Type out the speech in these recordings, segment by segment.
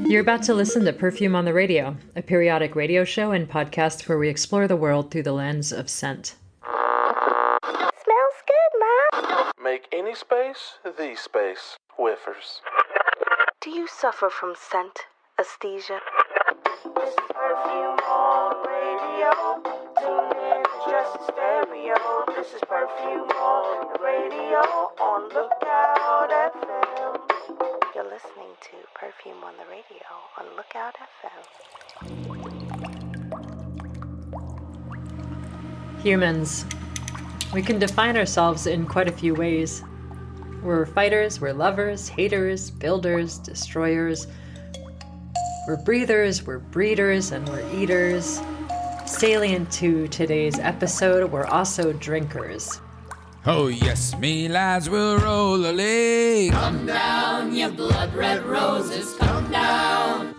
You're about to listen to Perfume on the Radio, a periodic radio show and podcast where we explore the world through the lens of scent. Smells good, Mom. Make any space the space. Whiffers. Do you suffer from scent aesthesia? This is Perfume on the radio. Tune in, it's just a stereo. This is Perfume on the radio. On Lookout FM. You're listening to Perfume on the Radio on Lookout FM. Humans. We can define ourselves in quite a few ways. We're fighters, we're lovers, haters, builders, destroyers. We're breathers, we're breeders, and we're eaters. Salient to today's episode, we're also drinkers. Oh yes, me lads will roll a leg. Come down, you blood-red roses, come down.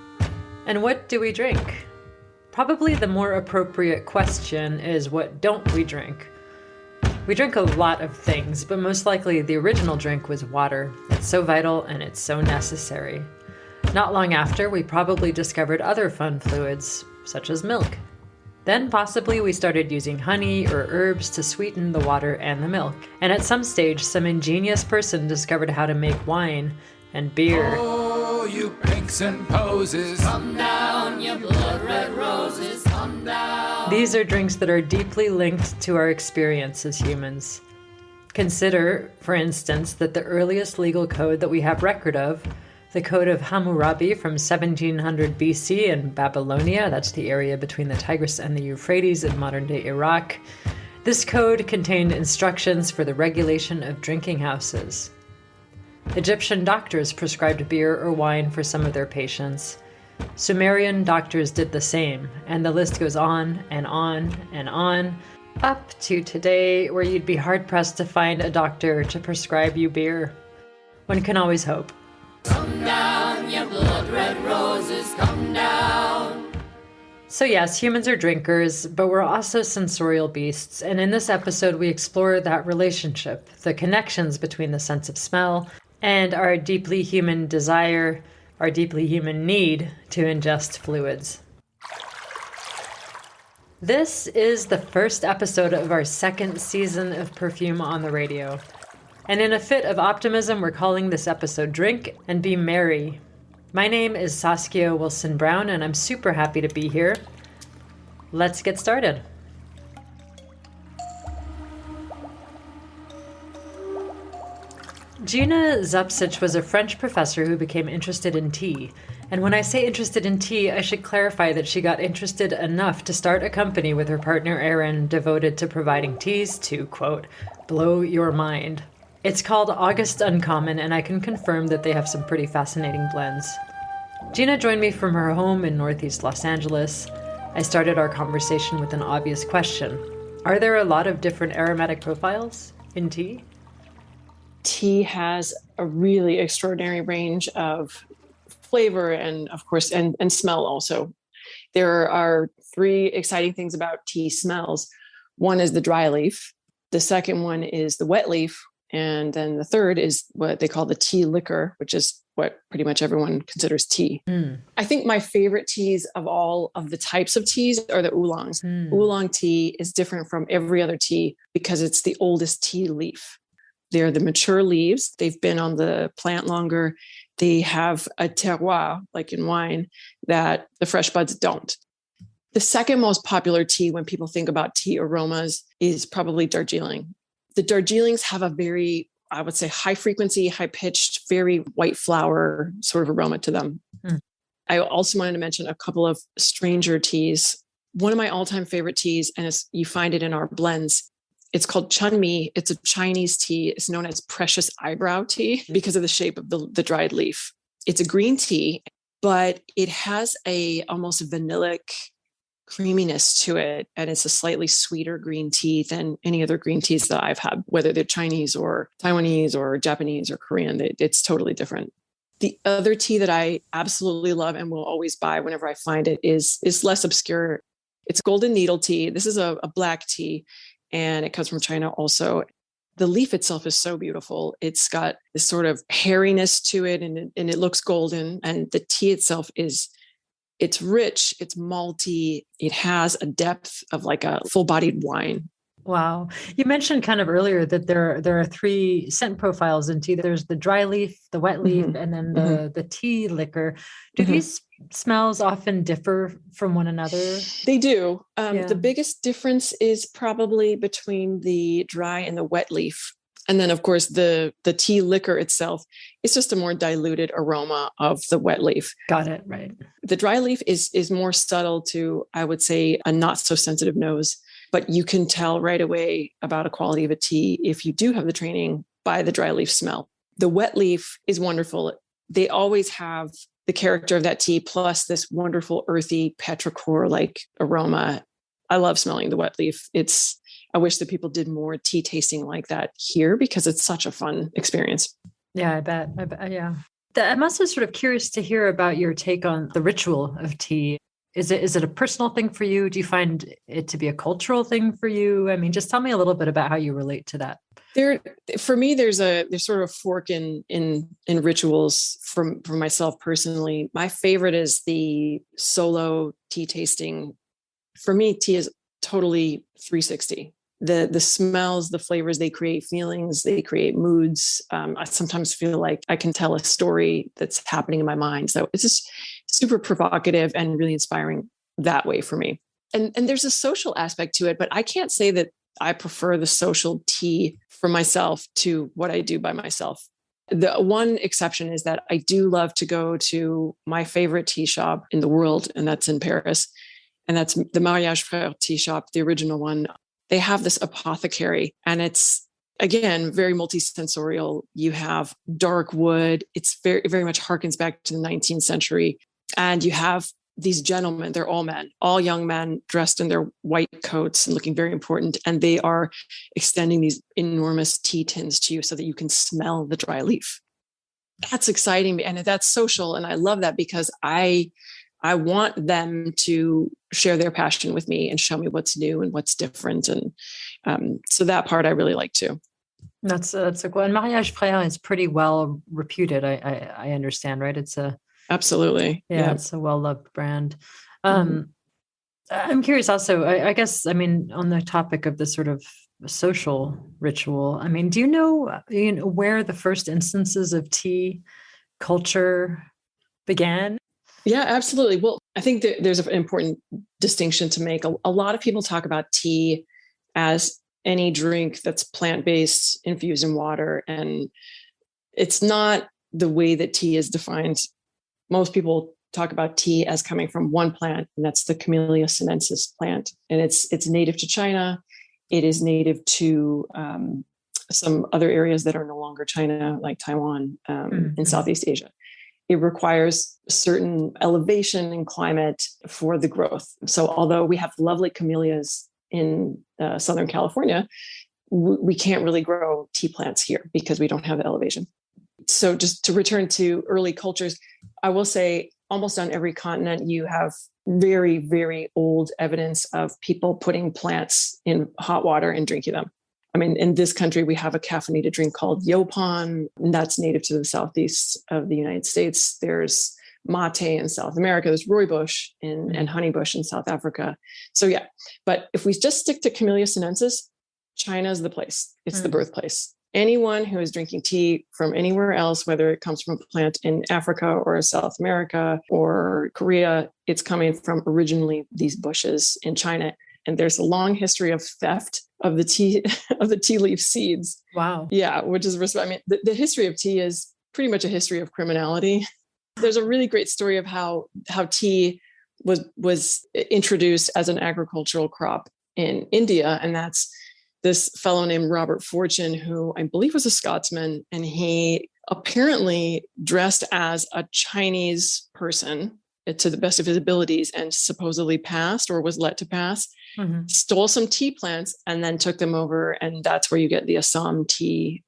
And what do we drink? Probably the more appropriate question is, what don't we drink? We drink a lot of things, but most likely the original drink was water. It's so vital and it's so necessary. Not long after, we probably discovered other fun fluids, such as milk. Then possibly we started using honey or herbs to sweeten the water and the milk. And at some stage, some ingenious person discovered how to make wine and beer. Oh, you pinks and poses. Come down, you blood-red roses, come down. These are drinks that are deeply linked to our experience as humans. Consider, for instance, that the earliest legal code that we have record of, the Code of Hammurabi from 1700 BC in Babylonia, that's the area between the Tigris and the Euphrates in modern-day Iraq. This code contained instructions for the regulation of drinking houses. Egyptian doctors prescribed beer or wine for some of their patients. Sumerian doctors did the same, and the list goes on and on and on, up to today, where you'd be hard-pressed to find a doctor to prescribe you beer. One can always hope. Come down, you blood-red roses, come down. So yes, humans are drinkers, but we're also sensorial beasts, and in this episode we explore that relationship, the connections between the sense of smell and our deeply human desire, our deeply human need to ingest fluids. This is the first episode of our second season of Perfume on the Radio. And in a fit of optimism, we're calling this episode Drink and Be Merry. My name is Saskia Wilson-Brown, and I'm super happy to be here. Let's get started. Gina Zupsich was a French professor who became interested in tea. And when I say interested in tea, I should clarify that she got interested enough to start a company with her partner Aaron devoted to providing teas to, quote, blow your mind. It's called August Uncommon, and I can confirm that they have some pretty fascinating blends. Gina joined me from her home in Northeast Los Angeles. I started our conversation with an obvious question. Are there a lot of different aromatic profiles in tea? Tea has a really extraordinary range of flavor and, of course, and smell also. There are three exciting things about tea smells. One is the dry leaf. The second one is the wet leaf. And then the third is what they call the tea liquor, which is what pretty much everyone considers tea. I think my favorite teas of all of the types of teas are the oolongs. Oolong tea is different from every other tea because it's the oldest tea leaf. They're the mature leaves. They've been on the plant longer. They have a terroir, like in wine, that the fresh buds don't. The second most popular tea when people think about tea aromas is probably Darjeeling. The Darjeelings have a very, I would say, high frequency, high pitched, very white flower sort of aroma to them. I also wanted to mention a couple of stranger teas. One of my all-time favorite teas, and you find it in our blends, it's called chunmi. It's a Chinese tea. It's known as precious eyebrow tea because of the shape of the dried leaf. It's a green tea, but it has a almost vanillic creaminess to it. And it's a slightly sweeter green tea than any other green teas that I've had, whether they're Chinese or Taiwanese or Japanese or Korean. It's totally different. The other tea that I absolutely love and will always buy whenever I find it is less obscure. It's golden needle tea. This is a black tea, and it comes from China also. the leaf itself is so beautiful. It's got this sort of hairiness to it, and it looks golden. And the tea itself it's rich, it's malty. It has a depth of like a full-bodied wine. Wow. You mentioned kind of earlier that there are 3 scent profiles in tea. There's the dry leaf, the wet leaf, and then the tea liquor. Do these smells often differ from one another? They do. The biggest difference is probably between the dry and the wet leaf. And then, of course, the tea liquor itself is just a more diluted aroma of the wet leaf. Got it. Right. The dry leaf is more subtle to, I would say, a not so sensitive nose. But you can tell right away about a quality of a tea if you do have the training by the dry leaf smell. The wet leaf is wonderful. They always have the character of that tea plus this wonderful earthy petrichor-like aroma. I love smelling the wet leaf. I wish that people did more tea tasting like that here because it's such a fun experience. Yeah, I bet. Yeah. I'm also sort of curious to hear about your take on the ritual of tea. Is it a personal thing for you? Do you find it to be a cultural thing for you? I mean, just tell me a little bit about how you relate to that. For me, there's sort of a fork in rituals for myself personally. My favorite is the solo tea tasting. For me, tea is totally 360. The smells, the flavors, they create feelings, they create moods. I sometimes feel like I can tell a story that's happening in my mind. So it's just super provocative and really inspiring that way for me. And there's a social aspect to it, but I can't say that I prefer the social tea for myself to what I do by myself. The one exception is that I do love to go to my favorite tea shop in the world, and that's in Paris. And that's the Mariage Frère tea shop, the original one. They have this apothecary, and it's, again, very multisensorial. You have dark wood. It's very, very much harkens back to the 19th century. And you have these gentlemen, they're all men, all young men dressed in their white coats and looking very important. And they are extending these enormous tea tins to you so that you can smell the dry leaf. That's exciting. And that's social. And I love that because I want them to share their passion with me and show me what's new and what's different. And so that part I really like too. That's a cool. And Mariage Frère is pretty well reputed. I understand, right? Absolutely. Yeah, it's a well-loved brand. I'm curious also, I guess, I mean, on the topic of this sort of social ritual, I mean, do you know where the first instances of tea culture began? Yeah, absolutely. Well, I think that there's an important distinction to make. A lot of people talk about tea as any drink that's plant-based, infused in water, and it's not the way that tea is defined. Most people talk about tea as coming from one plant, and that's the Camellia sinensis plant. And it's native to China. It is native to some other areas that are no longer China, like Taiwan and Southeast Asia. It requires a certain elevation and climate for the growth. So although we have lovely camellias in Southern California, we can't really grow tea plants here because we don't have the elevation. So just to return to early cultures, I will say almost on every continent, you have very, very old evidence of people putting plants in hot water and drinking them. I mean, in this country, we have a caffeinated drink called Yopan, and that's native to the southeast of the United States. There's mate in South America. There's rooibos and honeybush in South Africa. So yeah, but if we just stick to Camellia sinensis, China is the place. It's the birthplace. Anyone who is drinking tea from anywhere else, whether it comes from a plant in Africa or South America or Korea, it's coming from originally these bushes in China. And there's a long history of theft of the tea leaf seeds. Wow. Yeah, which is, I mean, the history of tea is pretty much a history of criminality. There's a really great story of how tea was introduced as an agricultural crop in India, and that's this fellow named Robert Fortune, who I believe was a Scotsman, and he apparently dressed as a Chinese person to the best of his abilities and supposedly passed or was let to pass, stole some tea plants and then took them over. And that's where you get the Assam tea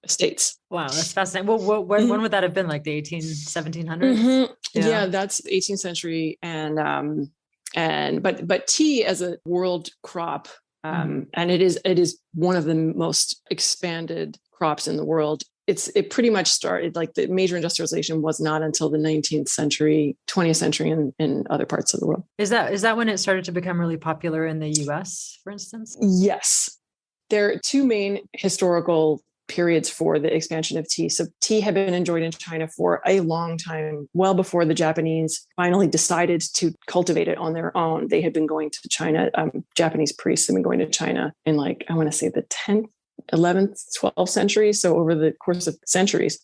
estates. Wow, that's fascinating. Well, when would that have been? Like the 1700s? Yeah, that's 18th century. But tea as a world crop And it is one of the most expanded crops in the world. It pretty much started, like, the major industrialization was not until the 19th century, 20th century in other parts of the world. Is that when it started to become really popular in the US, for instance? Yes. There are two main historical periods for the expansion of tea. So tea had been enjoyed in China for a long time, well before the Japanese finally decided to cultivate it on their own. They had been going to China, Japanese priests had been going to China in, like, I want to say the 10th, 11th, 12th century. So over the course of centuries.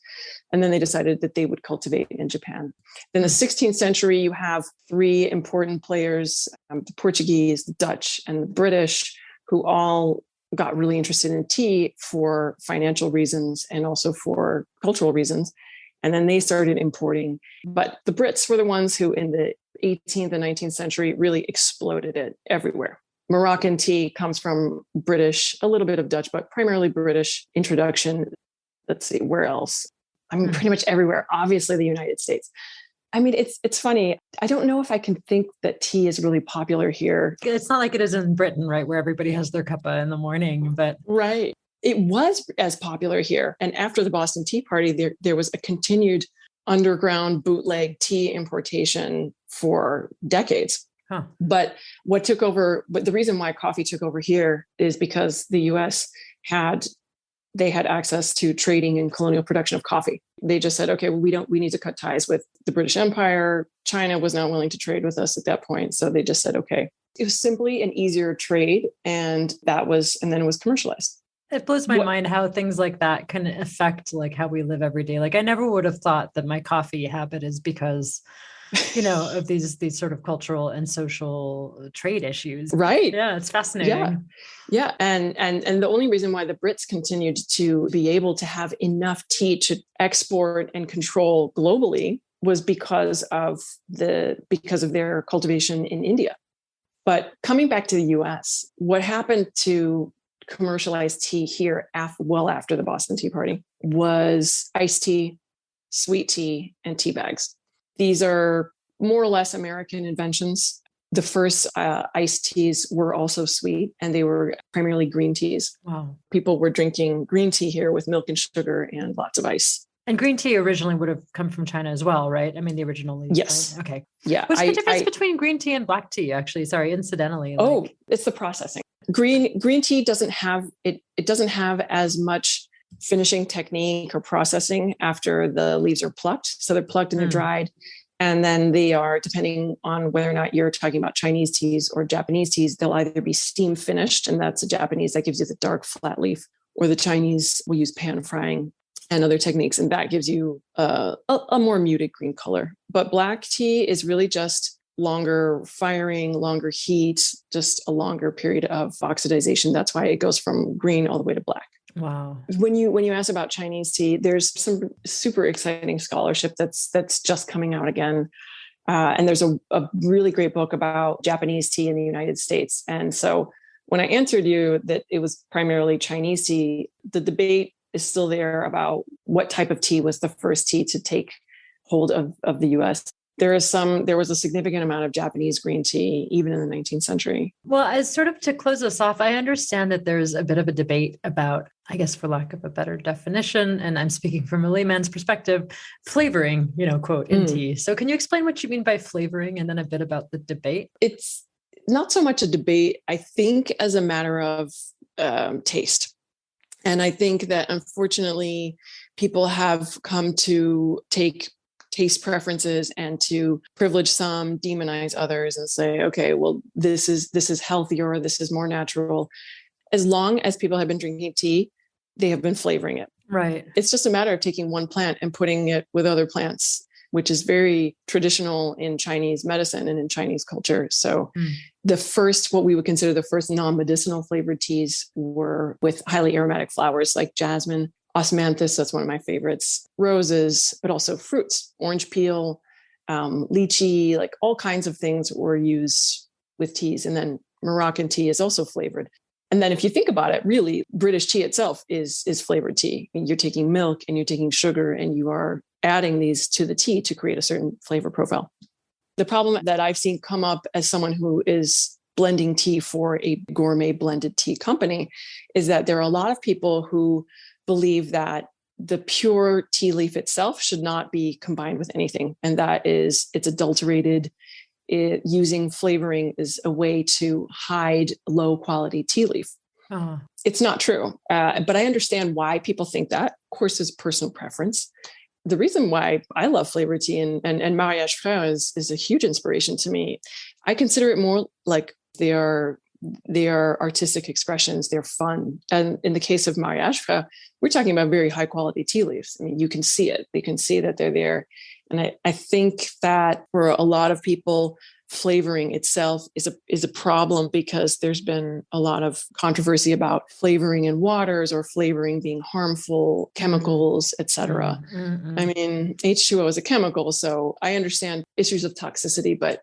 And then they decided that they would cultivate in Japan. Then the 16th century, you have three important players, the Portuguese, the Dutch, and the British, who all got really interested in tea for financial reasons and also for cultural reasons. And then they started importing. But the Brits were the ones who in the 18th and 19th century really exploded it everywhere. Moroccan tea comes from British, a little bit of Dutch, but primarily British introduction. Let's see, where else? I mean, pretty much everywhere. Obviously, the United States. I mean, it's funny. I don't know if I can think that tea is really popular here. It's not like it is in Britain, right, where everybody has their cuppa in the morning, but... Right. It was as popular here. And after the Boston Tea Party, there was a continued underground bootleg tea importation for decades. Huh. But the reason why coffee took over here is because the US had access to trading and colonial production of coffee. They just said, okay, well, we need to cut ties with the British Empire. China was not willing to trade with us at that point. So they just said, okay, it was simply an easier trade. And then it was commercialized. It blows my mind how things like that can affect, like, how we live every day. Like, I never would have thought that my coffee habit is because, of these sort of cultural and social trade issues. Right. Yeah. It's fascinating. Yeah. And the only reason why the Brits continued to be able to have enough tea to export and control globally was because of their cultivation in India. But coming back to the US, what happened to commercialized tea here after the Boston Tea Party was iced tea, sweet tea, and tea bags. These are more or less American inventions. The first iced teas were also sweet, and they were primarily green teas. Wow. People were drinking green tea here with milk and sugar and lots of ice. And green tea originally would have come from China as well, right? I mean, the original leaves. Yes. Right? Okay. Yeah. What's the difference between green tea and black tea, actually? Sorry, incidentally. It's the processing. Green tea doesn't have it doesn't have as much finishing technique or processing after the leaves are plucked. So they're plucked and they're dried. And then they are, depending on whether or not you're talking about Chinese teas or Japanese teas, they'll either be steam finished, and that's a Japanese that gives you the dark flat leaf, or the Chinese will use pan frying and other techniques, and that gives you a more muted green color. But black tea is really just longer firing, longer heat, just a longer period of oxidization. That's why it goes from green all the way to black. Wow. When you ask about Chinese tea, there's some super exciting scholarship that's just coming out again. And there's a really great book about Japanese tea in the United States. And so when I answered you that it was primarily Chinese tea, the debate is still there about what type of tea was the first tea to take hold of the US. There was a significant amount of Japanese green tea, even in the 19th century. Well, as sort of to close us off, I understand that there's a bit of a debate about, I guess, for lack of a better definition, and I'm speaking from a layman's perspective, flavoring, quote, in tea. So can you explain what you mean by flavoring, and then a bit about the debate? It's not so much a debate, I think, as a matter of taste. And I think that, unfortunately, people have come to take taste preferences and to privilege some, demonize others, and say, okay, well, this is healthier, this is more natural. As long as people have been drinking tea, they have been flavoring it. Right. It's just a matter of taking one plant and putting it with other plants, which is very traditional in Chinese medicine and in Chinese culture. So what we would consider the first non-medicinal flavored teas were with highly aromatic flowers like jasmine, osmanthus, that's one of my favorites, roses, but also fruits, orange peel, lychee, like all kinds of things were used with teas. And then Moroccan tea is also flavored. And then if you think about it, really, British tea itself is flavored tea. I mean, you're taking milk and you're taking sugar and you are adding these to the tea to create a certain flavor profile. The problem that I've seen come up as someone who is blending tea for a gourmet blended tea company, is that there are a lot of people who believe that the pure tea leaf itself should not be combined with anything. And that is, it's adulterated. Using flavoring is a way to hide low quality tea leaf. Uh-huh. It's not true. But I understand why people think that. Of course, it's personal preference. The reason why I love flavored tea and mariage frère is a huge inspiration to me. I consider it more like they are artistic expressions. They're fun. And in the case of mariage frère, we're talking about very high quality tea leaves. I mean, you can see it. You can see that they're there. And I think that for a lot of people, flavoring itself is a problem because there's been a lot of controversy about flavoring in waters or flavoring being harmful, chemicals, etc. Mm-hmm. I mean, H2O is a chemical, so I understand issues of toxicity, but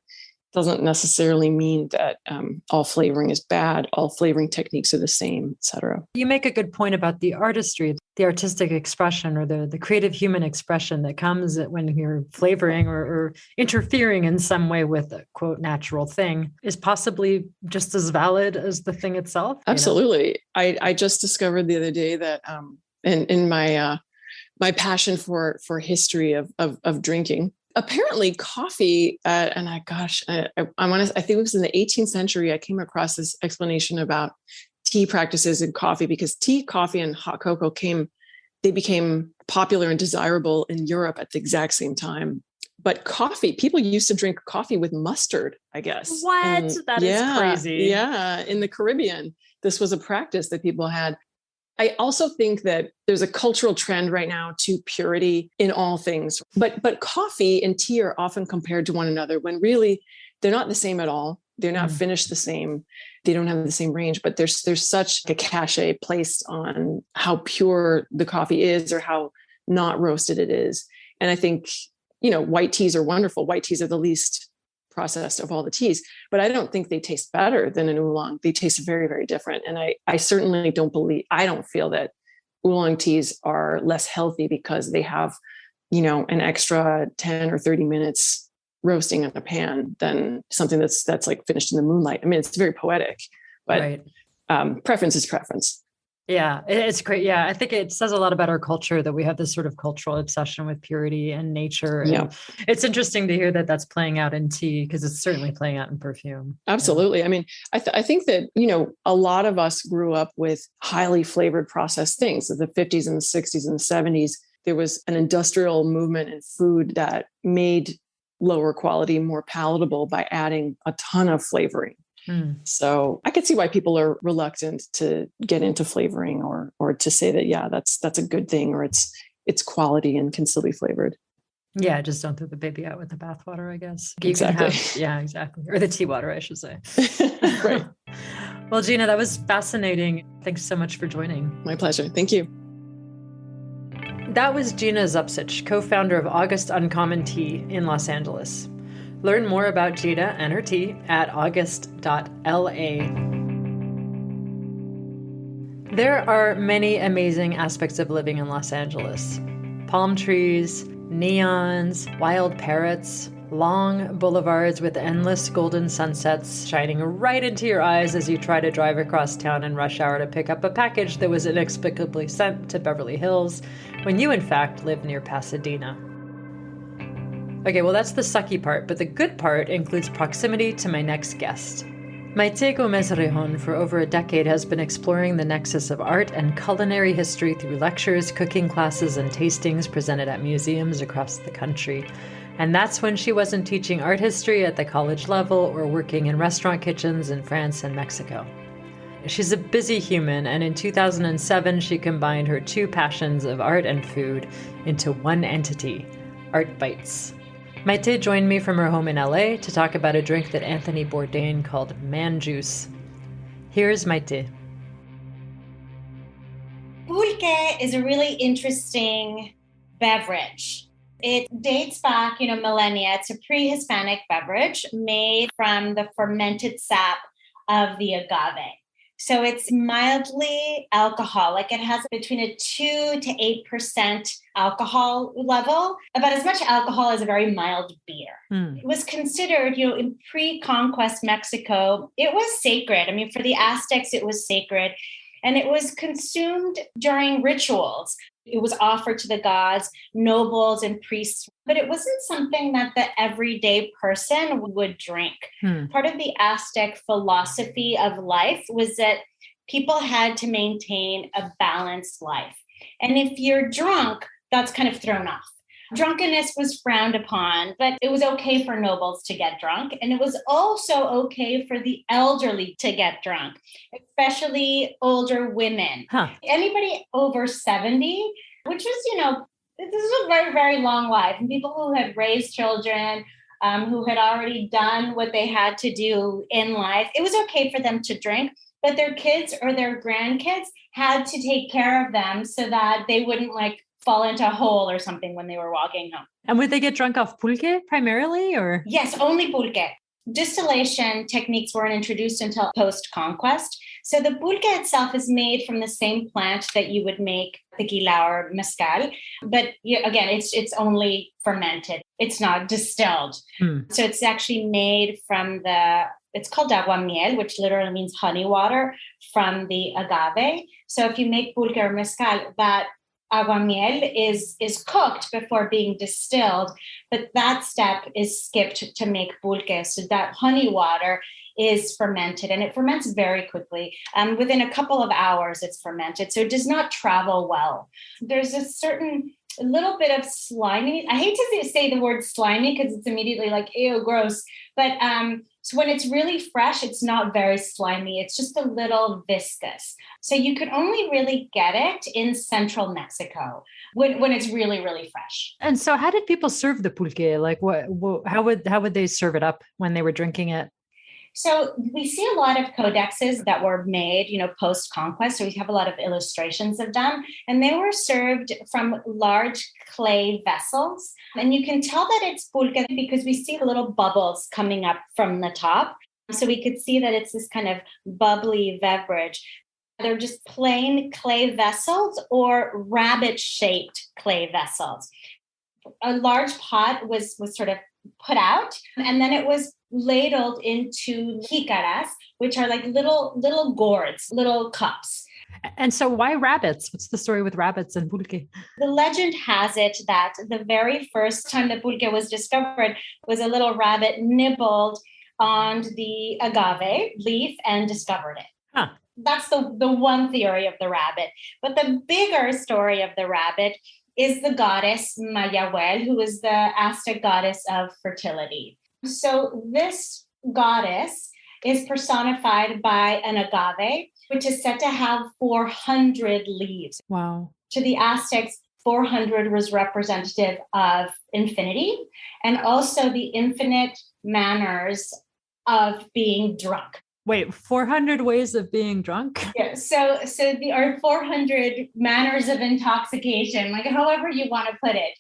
doesn't necessarily mean that all flavoring is bad. All flavoring techniques are the same, etc. You make a good point about the artistry, the artistic expression, or the creative human expression that comes when you're flavoring or interfering in some way with a quote natural thing is possibly just as valid as the thing itself. Absolutely. I just discovered the other day that in my passion for history of drinking. Apparently coffee, I think it was in the 18th century, I came across this explanation about tea practices in coffee because tea, coffee, and hot cocoa became popular and desirable in Europe at the exact same time. But coffee, people used to drink coffee with mustard, I guess. What? That is crazy. Yeah. In the Caribbean, this was a practice that people had. I also think that there's a cultural trend right now to purity in all things, but coffee and tea are often compared to one another when really they're not the same at all. They're not finished the same. They don't have the same range, but there's such a cachet placed on how pure the coffee is or how not roasted it is. And I think, white teas are wonderful. White teas are the least processed of all the teas, but I don't think they taste better than an oolong. They taste very, very different. And I certainly I don't feel that oolong teas are less healthy because they have, an extra 10 or 30 minutes roasting in a pan than something that's like finished in the moonlight. I mean, it's very poetic, but right. Preference is preference. Yeah, it's great. Yeah, I think it says a lot about our culture that we have this sort of cultural obsession with purity and nature. And it's interesting to hear that that's playing out in tea because it's certainly playing out in perfume. Absolutely. Yeah. I mean, I think that, a lot of us grew up with highly flavored processed things. So the 50s and the 60s and the 70s, there was an industrial movement in food that made lower quality more palatable by adding a ton of flavoring. So I could see why people are reluctant to get into flavoring or to say that, that's a good thing, or it's quality and can still be flavored. Yeah. Just don't throw the baby out with the bathwater, I guess. Exactly. Exactly. Or the tea water, I should say. Right. Well, Gina, that was fascinating. Thanks so much for joining. My pleasure. Thank you. That was Gina Zupsich, co-founder of August Uncommon Tea in Los Angeles. Learn more about Gina and her tea at august.la. There are many amazing aspects of living in Los Angeles. Palm trees, neons, wild parrots, long boulevards with endless golden sunsets shining right into your eyes as you try to drive across town in rush hour to pick up a package that was inexplicably sent to Beverly Hills when you, in fact, live near Pasadena. Okay, well, that's the sucky part, but the good part includes proximity to my next guest. Maite Gomez-Rejón for over a decade has been exploring the nexus of art and culinary history through lectures, cooking classes, and tastings presented at museums across the country. And that's when she wasn't teaching art history at the college level or working in restaurant kitchens in France and Mexico. She's a busy human, and in 2007, she combined her two passions of art and food into one entity, Art Bites. Maite joined me from her home in LA to talk about a drink that Anthony Bourdain called man juice. Here's Maite. Pulque is a really interesting beverage. It dates back, millennia. It's a pre-Hispanic beverage made from the fermented sap of the agave. So it's mildly alcoholic. It has between a 2 to 8% alcohol level, about as much alcohol as a very mild beer. It was considered, in pre-conquest Mexico, it was sacred. I mean, for the Aztecs, it was sacred. And it was consumed during rituals. It was offered to the gods, nobles, and priests, but it wasn't something that the everyday person would drink. Part of the Aztec philosophy of life was that people had to maintain a balanced life. And if you're drunk, that's kind of thrown off. Drunkenness was frowned upon, but it was okay for nobles to get drunk. And it was also okay for the elderly to get drunk, especially older women. Anybody over 70, which was, this is a very, very long life. And people who had raised children, who had already done what they had to do in life, it was okay for them to drink, but their kids or their grandkids had to take care of them so that they wouldn't fall into a hole or something when they were walking home. And would they get drunk off pulque primarily, or? Yes, only pulque. Distillation techniques weren't introduced until post-conquest. So the pulque itself is made from the same plant that you would make tequila or mezcal. But again, it's only fermented. It's not distilled. So it's actually made from it's called aguamiel, which literally means honey water, from the agave. So if you make pulque or mezcal, that aguamiel is cooked before being distilled, but that step is skipped to make pulque. So that honey water is fermented, and it ferments very quickly. Within a couple of hours, it's fermented. So it does not travel well. There's a little bit of slimy. I hate to say the word slimy because it's immediately ew, gross. But so when it's really fresh, it's not very slimy. It's just a little viscous. So you could only really get it in central Mexico when it's really, really fresh. And so how did people serve the pulque? How would they serve it up when they were drinking it? So we see a lot of codexes that were made, post-conquest. So we have a lot of illustrations of them. And they were served from large clay vessels. And you can tell that it's pulque because we see little bubbles coming up from the top. So we could see that it's this kind of bubbly beverage. They're just plain clay vessels or rabbit-shaped clay vessels. A large pot was sort of put out, and then it was ladled into jicaras, which are little gourds, little cups. And so why rabbits? What's the story with rabbits and pulque? The legend has it that the very first time the pulque was discovered was a little rabbit nibbled on the agave leaf and discovered it. That's the one theory of the rabbit. But the bigger story of the rabbit is the goddess Mayahuel, who is the Aztec goddess of fertility. So this goddess is personified by an agave, which is said to have 400 leaves. Wow. To the Aztecs, 400 was representative of infinity and also the infinite manners of being drunk. Wait, 400 ways of being drunk? Yeah, so there are 400 manners of intoxication, however you want to put it.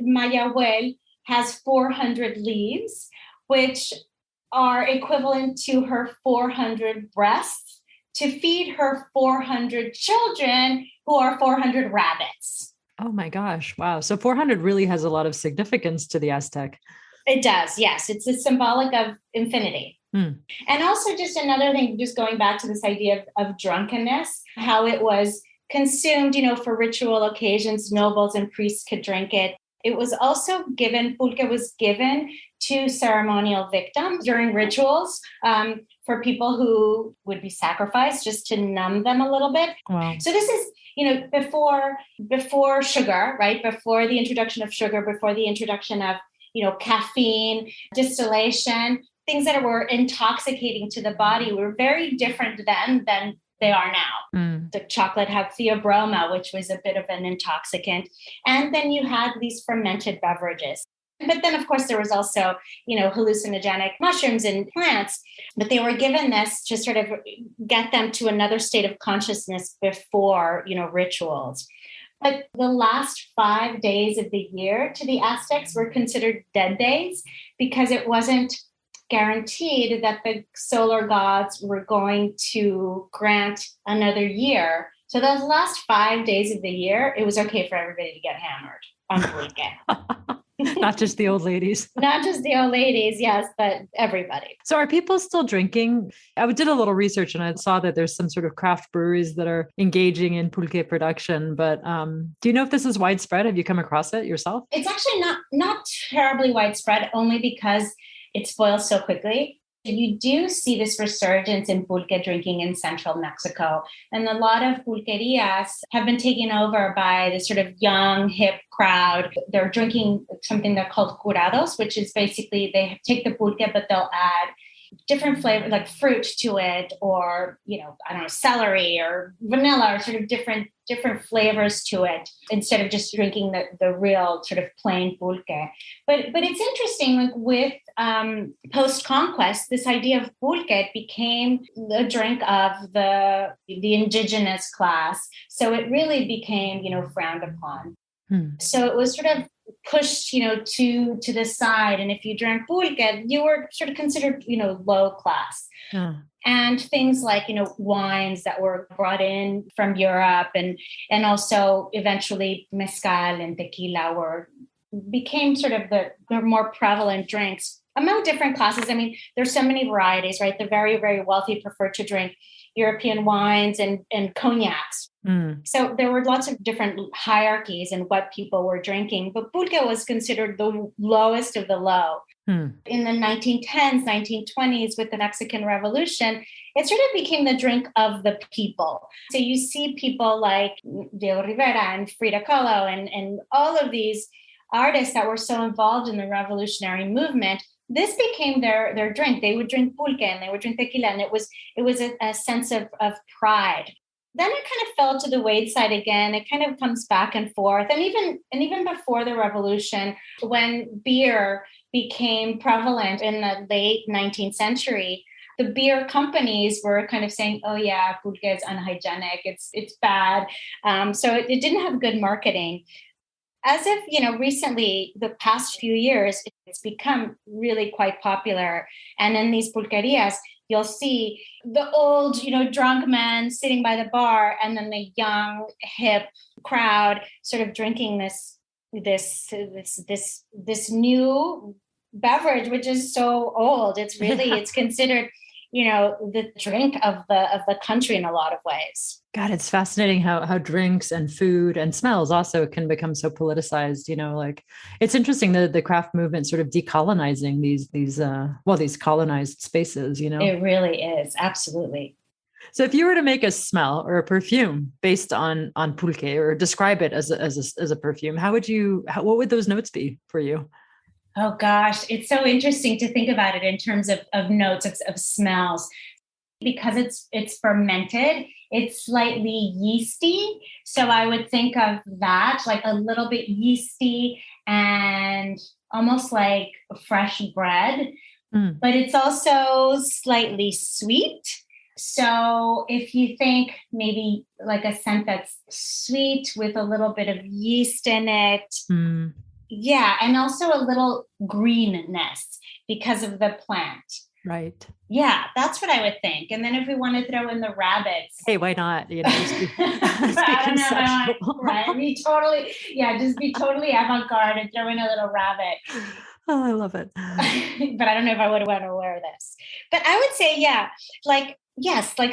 Mayahuel has 400 leaves, which are equivalent to her 400 breasts to feed her 400 children, who are 400 rabbits. Oh my gosh. Wow. So 400 really has a lot of significance to the Aztec. It does. Yes. It's a symbolic of infinity. And also just another thing, just going back to this idea of drunkenness, how it was consumed, for ritual occasions, nobles and priests could drink it. It was also given, pulque was given to ceremonial victims during rituals for people who would be sacrificed, just to numb them a little bit. Wow. So this is, before sugar, right? Before the introduction of sugar, before the introduction of, caffeine, distillation, things that were intoxicating to the body were very different then than they are now. The chocolate had theobroma, which was a bit of an intoxicant. And then you had these fermented beverages. But then, of course, there was also, hallucinogenic mushrooms and plants. But they were given this to sort of get them to another state of consciousness before, rituals. But the last 5 days of the year to the Aztecs were considered dead days because it wasn't guaranteed that the solar gods were going to grant another year. So those last 5 days of the year, it was okay for everybody to get hammered on pulque. Not just the old ladies. Not just the old ladies, yes, but everybody. So are people still drinking? I did a little research and I saw that there's some sort of craft breweries that are engaging in pulque production. But do you know if this is widespread? Have you come across it yourself? It's actually not terribly widespread, only because it spoils so quickly. You do see this resurgence in pulque drinking in central Mexico. And a lot of pulquerias have been taken over by this sort of young, hip crowd. They're drinking something they're called curados, which is basically they take the pulque, but they'll add different flavors like fruit to it, or, celery or vanilla, or sort of different flavors to it, instead of just drinking the real sort of plain pulque. But it's interesting, like with post-conquest, this idea of pulque became the drink of the indigenous class. So it really became, frowned upon. So it was sort of pushed, to the side. And if you drank pulque, you were sort of considered, low class. And things like, wines that were brought in from Europe, and also eventually mezcal and tequila became sort of the more prevalent drinks among different classes. I mean, there's so many varieties, right? The very, very wealthy prefer to drink European wines and cognacs. So there were lots of different hierarchies in what people were drinking, but pulque was considered the lowest of the low. In the 1910s, 1920s, with the Mexican Revolution, it sort of became the drink of the people. So you see people like Diego Rivera and Frida Kahlo and all of these artists that were so involved in the revolutionary movement. This became their drink. They would drink pulque and they would drink tequila, and it was a sense of pride. Then it kind of fell to the wayside again. It kind of comes back and forth. And even before the revolution, when beer became prevalent in the late 19th century, the beer companies were kind of saying, oh yeah, pulque is unhygienic, it's bad. So it didn't have good marketing. As of, recently, the past few years, it's become really quite popular. And in these pulquerias, you'll see the old, drunk men sitting by the bar, and then the young, hip crowd sort of drinking this new beverage, which is so old. It's really, it's considered, the drink of the country in a lot of ways. God, it's fascinating how drinks and food and smells also can become so politicized. It's interesting that the craft movement sort of decolonizing these colonized spaces. It really is, absolutely. So, if you were to make a smell or a perfume based on pulque, or describe it as a perfume, what would those notes be for you? Oh gosh, it's so interesting to think about it in terms of notes, of smells, because it's fermented. It's slightly yeasty. So I would think of that, like a little bit yeasty and almost like fresh bread, but it's also slightly sweet. So if you think maybe like a scent that's sweet with a little bit of yeast in it. Yeah. And also a little greenness because of the plant. Right. Yeah, that's what I would think. And then if we want to throw in the rabbits. Hey, why not? Just be totally avant-garde and throw in a little rabbit. Oh, I love it. But I don't know if I would want to wear this. But I would say, like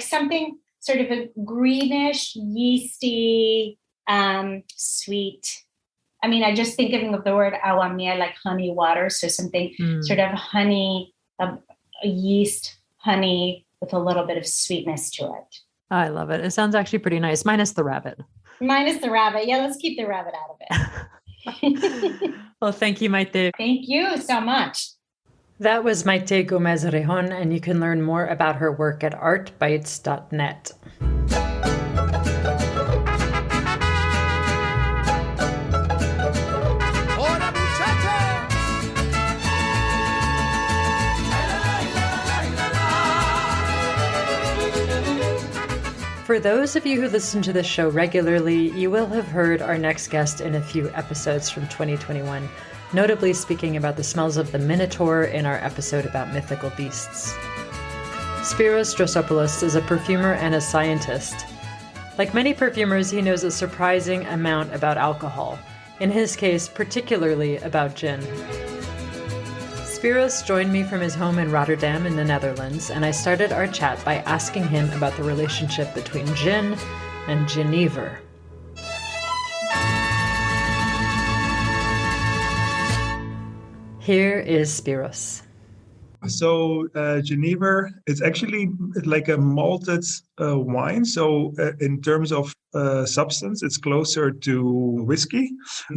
something sort of a greenish, yeasty, sweet. I mean, I just thinking of the word aguamiel, like honey water. So something sort of honey, yeast, honey with a little bit of sweetness to it. Oh, I love it. It sounds actually pretty nice. Minus the rabbit. Yeah, let's keep the rabbit out of it. Well, thank you, Maite. Thank you so much. That was Maite Gomez-Rejón, and you can learn more about her work at artbytes.net. For those of you who listen to this show regularly, you will have heard our next guest in a few episodes from 2021. notably speaking about the smells of the Minotaur in our episode about mythical beasts. Spyros Drosopoulos is a perfumer and a scientist. Like many perfumers, he knows a surprising amount about alcohol, in his case, particularly about gin. Spyros joined me from his home in Rotterdam in the Netherlands, and I started our chat by asking him about the relationship between gin and Genever. Here is Spyros. So Genever is actually like a malted wine. So in terms of substance, it's closer to whiskey.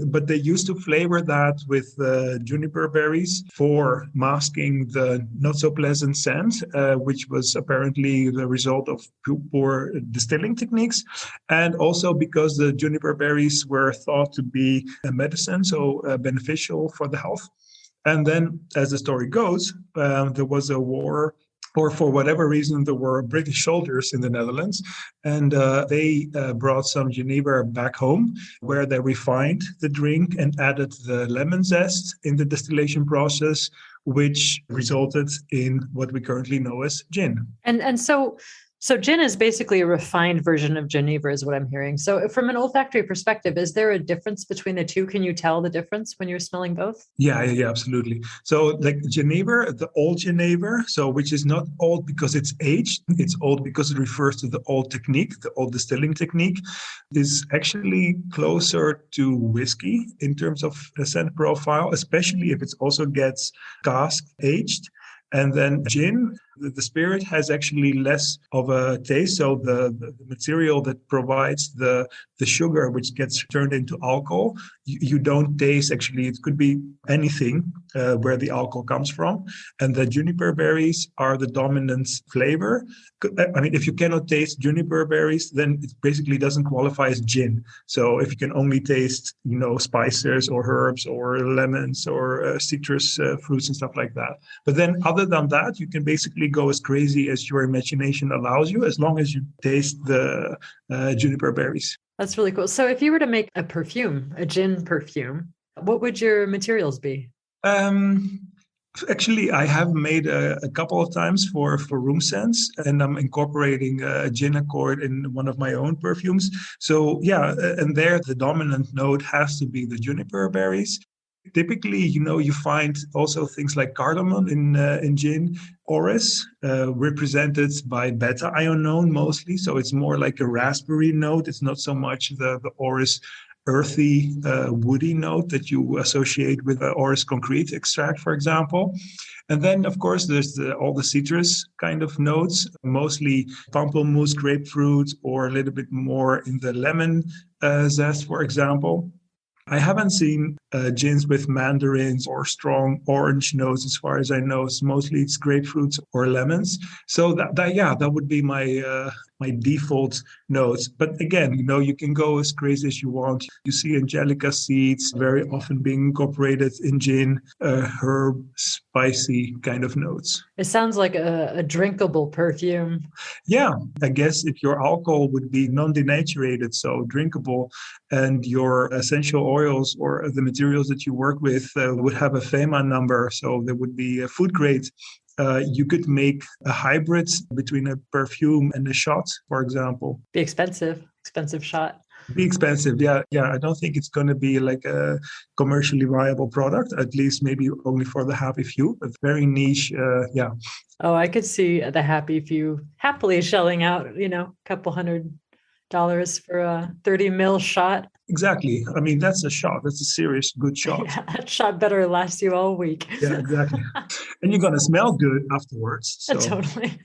But they used to flavor that with juniper berries for masking the not so pleasant scent, which was apparently the result of poor distilling techniques. And also because the juniper berries were thought to be a medicine, so beneficial for the health. And then, as the story goes, there was a war, or for whatever reason, there were British soldiers in the Netherlands, and they brought some Genever back home, where they refined the drink and added the lemon zest in the distillation process, which resulted in what we currently know as gin. And so gin is basically a refined version of Genever, is what I'm hearing. So from an olfactory perspective, is there a difference between the two? Can you tell the difference when you're smelling both? Yeah, absolutely. So like Genever, the old Genever, so which is not old because it's aged, it's old because it refers to the old technique, the old distilling technique, is actually closer to whiskey in terms of a scent profile, especially if it also gets cask aged. And then gin, the spirit has actually less of a taste. So the material that provides the sugar, which gets turned into alcohol, you don't taste. Actually, it could be anything where the alcohol comes from. And the juniper berries are the dominant flavor. I mean, if you cannot taste juniper berries, then it basically doesn't qualify as gin. So if you can only taste, spices or herbs or lemons or citrus fruits and stuff like that. But then other than that, you can basically go as crazy as your imagination allows you, as long as you taste the juniper berries. That's really cool. So if you were to make a perfume, a gin perfume, what would your materials be? Actually, I have made a couple of times for room scents, and I'm incorporating a gin accord in one of my own perfumes. So yeah, and there the dominant note has to be the juniper berries. Typically, you find also things like cardamom in gin, orris, represented by beta-ionone mostly. So it's more like a raspberry note. It's not so much the orris earthy, woody note that you associate with orris concrete extract, for example. And then, of course, there's all the citrus kind of notes, mostly pamplemousse, grapefruit, or a little bit more in the lemon zest, for example. I haven't seen gins with mandarins or strong orange notes, as far as I know. Mostly it's grapefruits or lemons. So that would be my default notes. But again, you can go as crazy as you want. You see angelica seeds very often being incorporated in gin, herb, spicy kind of notes. It sounds like a drinkable perfume. Yeah, I guess if your alcohol would be non-denaturated, so drinkable, and your essential oils or the materials that you work with would have a FEMA number, so there would be a food grade. You could make a hybrid between a perfume and a shot, for example. Be expensive shot. Be expensive, yeah. I don't think it's going to be like a commercially viable product, at least maybe only for the happy few, but very niche, yeah. Oh, I could see the happy few happily shelling out, a couple $100 for a 30 ml shot. Exactly. I mean, that's a shot. That's a serious, good shot. Yeah, that shot better last you all week. Yeah, exactly. And you're going to smell good afterwards. So. Totally.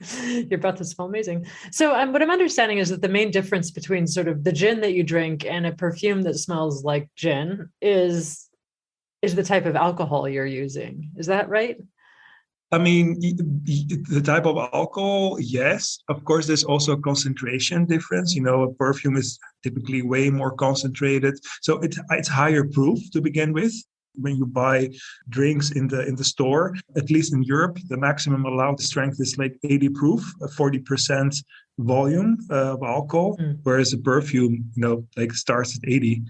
Your breath will smell amazing. So what I'm understanding is that the main difference between sort of the gin that you drink and a perfume that smells like gin is the type of alcohol you're using. Is that right? I mean, the type of alcohol, yes. Of course, there's also a concentration difference. A perfume is typically way more concentrated. So it's higher proof to begin with. When you buy drinks in the store, at least in Europe, the maximum allowed strength is like 80 proof, 40% volume of alcohol, whereas a perfume, like starts at 80.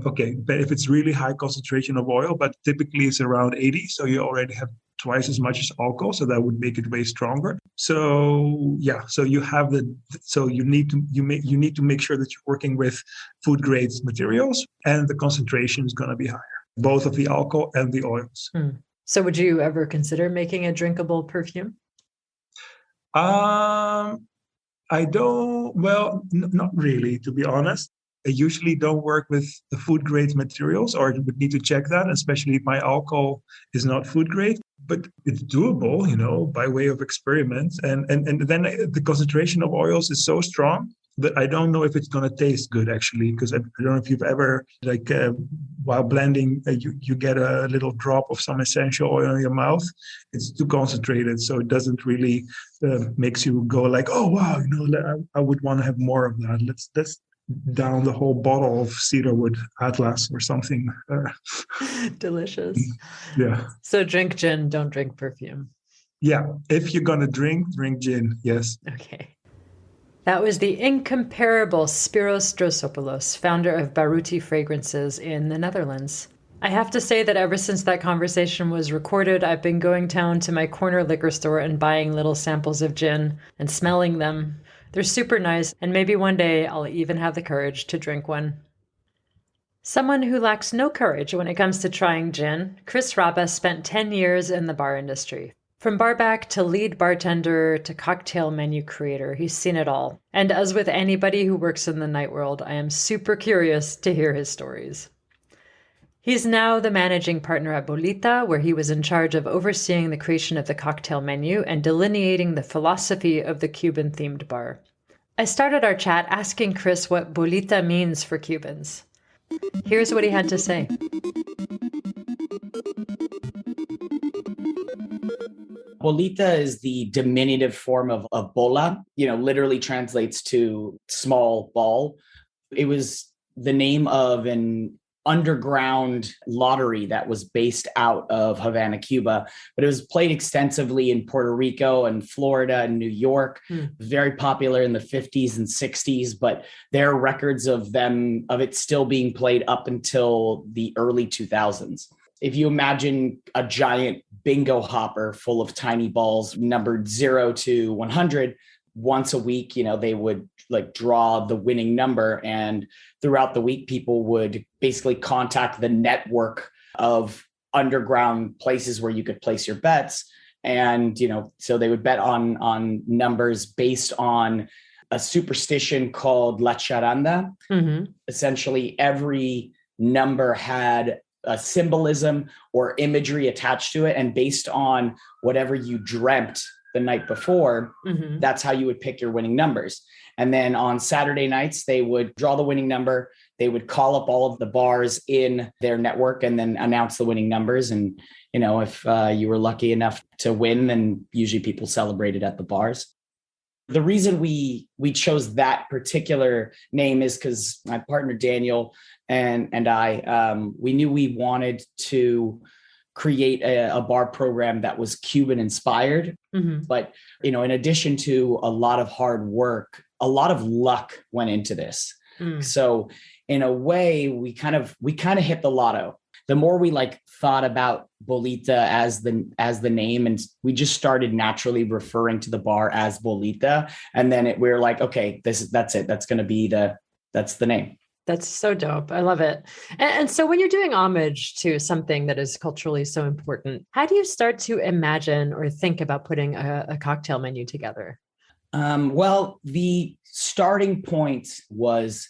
Okay, but if it's really high concentration of oil, but typically it's around 80, so you already have twice as much as alcohol, so that would make it way stronger. So yeah, so you need to make sure that you're working with food grade materials, and the concentration is going to be higher, both of the alcohol and the oils. So would you ever consider making a drinkable perfume? I don't. Well, not really, to be honest. I usually don't work with the food grade materials, or would need to check that, especially if my alcohol is not food grade. But it's doable, by way of experiments. And then the concentration of oils is so strong that I don't know if it's going to taste good, actually, because I don't know if you've ever, while blending, you get a little drop of some essential oil in your mouth. It's too concentrated, so it doesn't really makes you go like, oh, wow, I would want to have more of that. Let's down the whole bottle of cedarwood Atlas or something. Delicious. Yeah. So drink gin, don't drink perfume. Yeah. If you're going to drink gin. Yes. Okay. That was the incomparable Spyros Drosopoulos, founder of Baruti Fragrances in the Netherlands. I have to say that ever since that conversation was recorded, I've been going down to my corner liquor store and buying little samples of gin and smelling them. They're super nice, and maybe one day I'll even have the courage to drink one. Someone who lacks no courage when it comes to trying gin, Chris Raba spent 10 years in the bar industry. From barback to lead bartender to cocktail menu creator, he's seen it all. And as with anybody who works in the night world, I am super curious to hear his stories. He's now the managing partner at Bolita, where he was in charge of overseeing the creation of the cocktail menu and delineating the philosophy of the Cuban-themed bar. I started our chat asking Chris what Bolita means for Cubans. Here's what he had to say. Bolita is the diminutive form of bola, literally translates to small ball. It was the name of an underground lottery that was based out of Havana, Cuba, but it was played extensively in Puerto Rico and Florida and New York, very popular in the 50s and 60s, but there are records of it still being played up until the early 2000s. If you imagine a giant bingo hopper full of tiny balls numbered 0 to 100, once a week, they would draw the winning number. And throughout the week, people would basically contact the network of underground places where you could place your bets. And, so they would bet on numbers based on a superstition called La Charanda. Mm-hmm. Essentially, every number had a symbolism or imagery attached to it. And based on whatever you dreamt the night before, that's how you would pick your winning numbers. And then on Saturday nights, they would draw the winning number. They would call up all of the bars in their network and then announce the winning numbers. And, if you were lucky enough to win, then usually people celebrated at the bars. The reason we chose that particular name is because my partner, Daniel, and I, we knew we wanted to create a bar program that was Cuban inspired. But, in addition to a lot of hard work, a lot of luck went into this. So in a way, we kind of hit the lotto. The more we thought about Bolita as the name, and we just started naturally referring to the bar as Bolita. And then we were like, okay, that's it. That's going to be that's the name. That's so dope. I love it. And so when you're doing homage to something that is culturally so important, how do you start to imagine or think about putting a cocktail menu together? Well, the starting point was,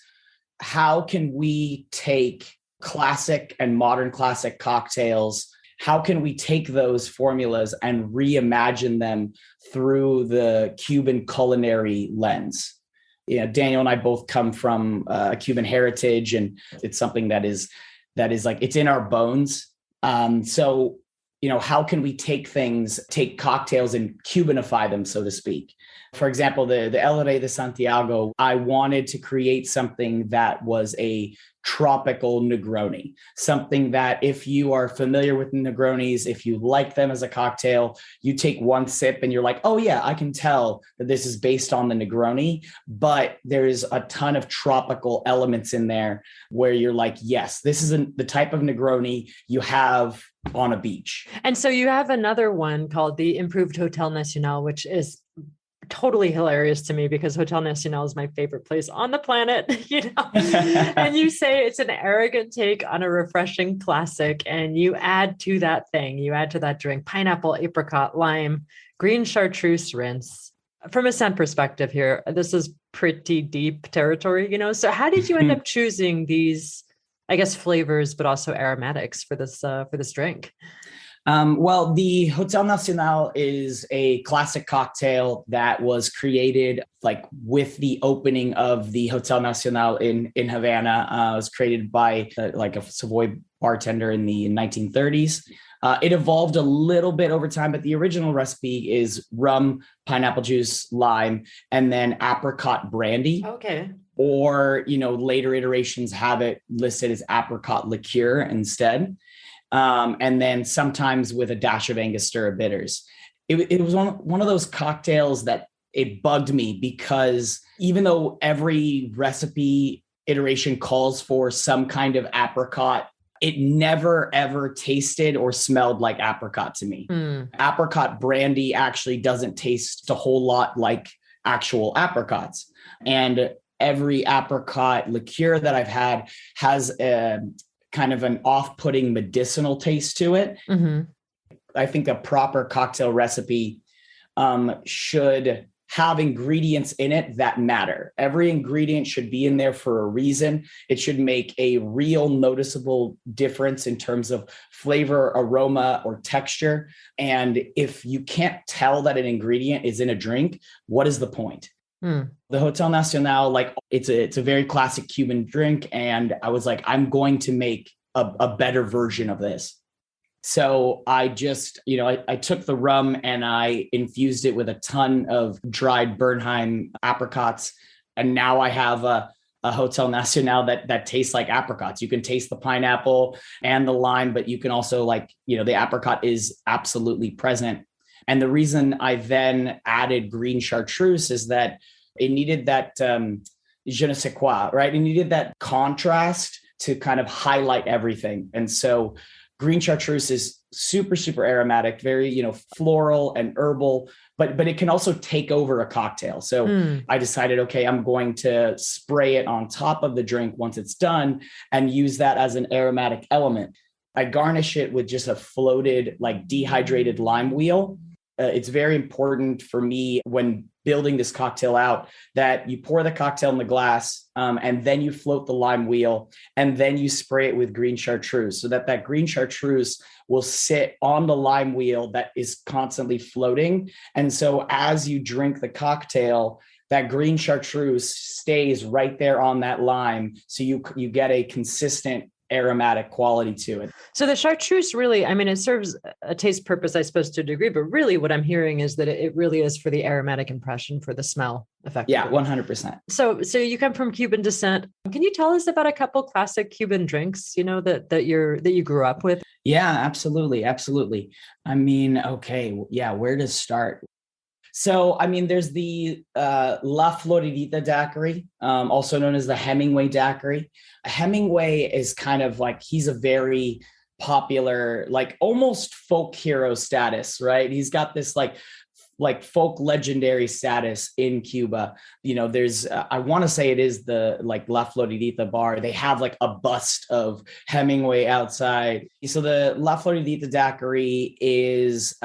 how can we take classic and modern classic cocktails? How can we take those formulas and reimagine them through the Cuban culinary lens? Daniel and I both come from a Cuban heritage, and it's something that is it's in our bones. So, how can we take cocktails and Cubanify them, so to speak? For example, the El Rey de Santiago, I wanted to create something that was a tropical Negroni, something that if you are familiar with Negronis, if you like them as a cocktail, you take one sip and you're like, oh yeah, I can tell that this is based on the Negroni, but there's a ton of tropical elements in there where you're like, yes, this isn't the type of Negroni you have on a beach. And so you have another one called the Improved Hotel Nacional, which is totally hilarious to me because Hotel Nacional is my favorite place on the planet, and you say it's an arrogant take on a refreshing classic, and you add to that drink, pineapple, apricot, lime, green chartreuse rinse. From a scent perspective here, this is pretty deep territory, so how did you end up choosing these, I guess, flavors, but also aromatics for this drink? Well, the Hotel Nacional is a classic cocktail that was created like with the opening of the Hotel Nacional in Havana. It was created by like a Savoy bartender in the 1930s. It evolved a little bit over time, but the original recipe is rum, pineapple juice, lime, and then apricot brandy. Okay. Or, later iterations have it listed as apricot liqueur instead. And then sometimes with a dash of Angostura bitters. It was one of those cocktails that it bugged me because even though every recipe iteration calls for some kind of apricot, it never, ever tasted or smelled like apricot to me. Apricot brandy actually doesn't taste a whole lot like actual apricots. And every apricot liqueur that I've had has a kind of an off-putting medicinal taste to it. Mm-hmm. I think a proper cocktail recipe should have ingredients in it that matter. Every ingredient should be in there for a reason. It should make a real noticeable difference in terms of flavor, aroma, or texture. And if you can't tell that an ingredient is in a drink, what is the point? The Hotel Nacional, it's a very classic Cuban drink. And I was like, I'm going to make a better version of this. So I just, I took the rum and I infused it with a ton of dried Bernheim apricots. And now I have a Hotel Nacional that tastes like apricots. You can taste the pineapple and the lime, but you can also the apricot is absolutely present. And the reason I then added green chartreuse is that it needed that je ne sais quoi, right? It needed that contrast to kind of highlight everything. And so green chartreuse is super, super aromatic, very, floral and herbal, but it can also take over a cocktail. So I decided, okay, I'm going to spray it on top of the drink once it's done and use that as an aromatic element. I garnish it with just a floated, dehydrated lime wheel. It's very important for me when building this cocktail out that you pour the cocktail in the glass and then you float the lime wheel and then you spray it with green chartreuse so that green chartreuse will sit on the lime wheel that is constantly floating. And so as you drink the cocktail, that green chartreuse stays right there on that lime. So you get a consistent aromatic quality to it. So the chartreuse really, it serves a taste purpose, I suppose, to a degree, but really what I'm hearing is that it really is for the aromatic impression, for the smell effectively. Yeah, 100%. So you come from Cuban descent. Can you tell us about a couple classic Cuban drinks, that you grew up with? Yeah, absolutely. Absolutely. Okay. Yeah. Where to start? So, there's the La Floridita daiquiri, also known as the Hemingway daiquiri. Hemingway is kind of he's a very popular, almost folk hero status, right? He's got this folk legendary status in Cuba. There's, I want to say it is the La Floridita bar. They have a bust of Hemingway outside. So the La Floridita daiquiri is,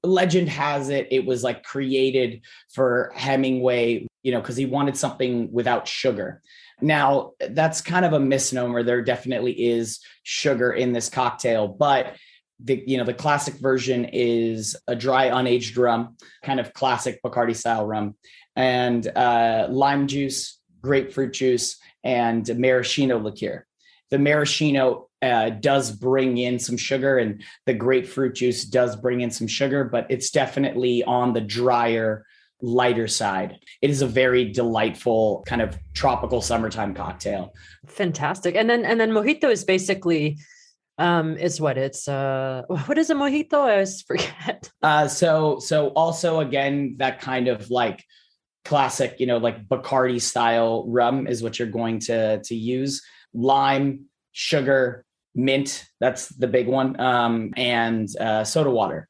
legend has it was created for Hemingway, because he wanted something without sugar. Now that's kind of a misnomer. There definitely is sugar in this cocktail, but the classic version is a dry unaged rum, kind of classic Bacardi style rum, and lime juice, grapefruit juice, and maraschino liqueur. The maraschino does bring in some sugar, and the grapefruit juice does bring in some sugar, but it's definitely on the drier lighter side. It is a very delightful kind of tropical summertime cocktail. Fantastic. And then mojito is basically what is a mojito? I always forget. So also again, that kind of like classic, like Bacardi style rum is what you're going to use. Lime, sugar, mint, that's the big one, and soda water.